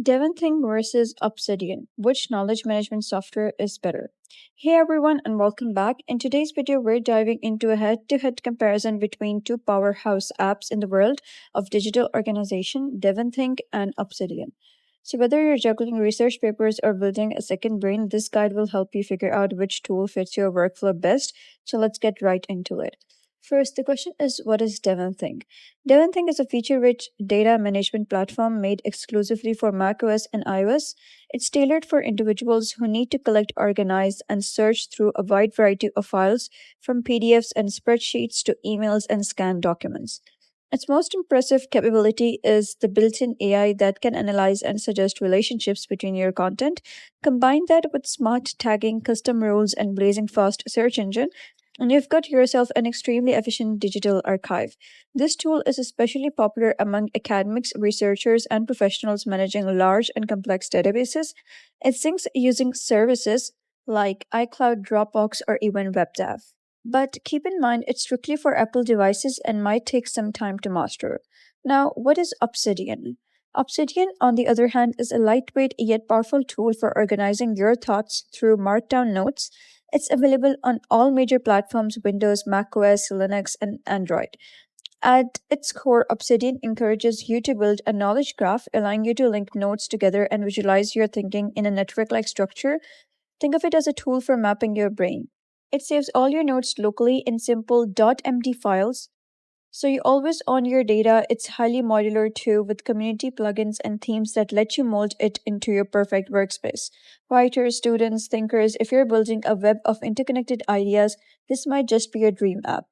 Devonthink versus Obsidian. Which knowledge management software is better? Hey everyone, and welcome back. In today's video, we're diving into a head to head comparison between two powerhouse apps in the world of digital organization, Devonthink and Obsidian. So, whether you're juggling research papers or building a second brain, this guide will help you figure out which tool fits your workflow best. So, let's get right into it. First, the question is, what is Devonthink? Devonthink is a feature-rich data management platform made exclusively for macOS and iOS. It's tailored for individuals who need to collect, organize, and search through a wide variety of files, from PDFs and spreadsheets to emails and scanned documents. Its most impressive capability is the built-in AI that can analyze and suggest relationships between your content. Combine that with smart tagging, custom rules, and blazing fast search engine, and you've got yourself an extremely efficient digital archive. This tool is especially popular among academics, researchers, and professionals managing large and complex databases. It syncs using services like iCloud, Dropbox, or even WebDAV. But keep in mind, it's strictly for Apple devices and might take some time to master. Now, what is Obsidian? Obsidian, on the other hand, is a lightweight yet powerful tool for organizing your thoughts through markdown notes. It's available on all major platforms: Windows, macOS, Linux, and Android. At its core, Obsidian encourages you to build a knowledge graph, allowing you to link nodes together and visualize your thinking in a network like structure. Think of it as a tool for mapping your brain. It saves all your notes locally in simple .md files, so you always own your data. It's highly modular too, with community plugins and themes that let you mold it into your perfect workspace. Writers, students, thinkers, if you're building a web of interconnected ideas, this might just be your dream app.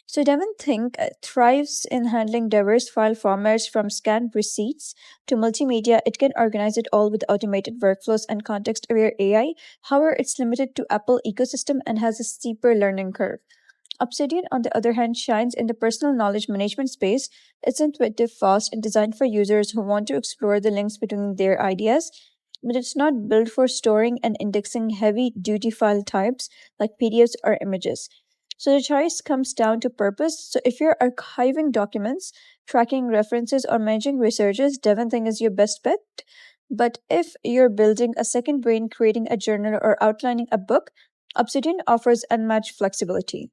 So Devonthink thrives in handling diverse file formats, from scanned receipts to multimedia. It can organize it all with automated workflows and context-aware AI. However, it's limited to Apple ecosystem and has a steeper learning curve. Obsidian, on the other hand, shines in the personal knowledge management space. It's intuitive, fast, and designed for users who want to explore the links between their ideas. But it's not built for storing and indexing heavy duty file types like PDFs or images. So the choice comes down to purpose. So if you're archiving documents, tracking references, or managing researches, Devonthink is your best bet. But if you're building a second brain, creating a journal, or outlining a book, Obsidian offers unmatched flexibility.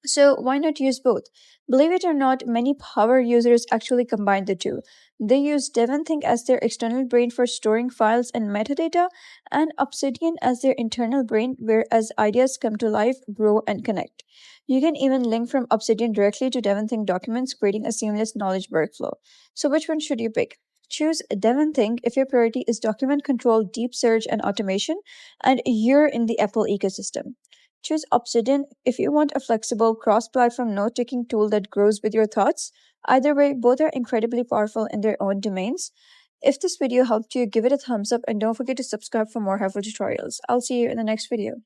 So why not use both? Believe it or not, many power users actually combine the two. They use Devonthink as their external brain for storing files and metadata, and Obsidian as their internal brain, where as ideas come to life, grow, and connect. You can even link from Obsidian directly to Devonthink documents, creating a seamless knowledge workflow. So which one should you pick? Choose Devonthink if your priority is document control, deep search, and automation, and you're in the Apple ecosystem. Choose Obsidian if you want a flexible, cross platform note taking tool that grows with your thoughts. Either way, both are incredibly powerful in their own domains. If this video helped you, give it a thumbs up and don't forget to subscribe for more helpful tutorials. I'll see you in the next video.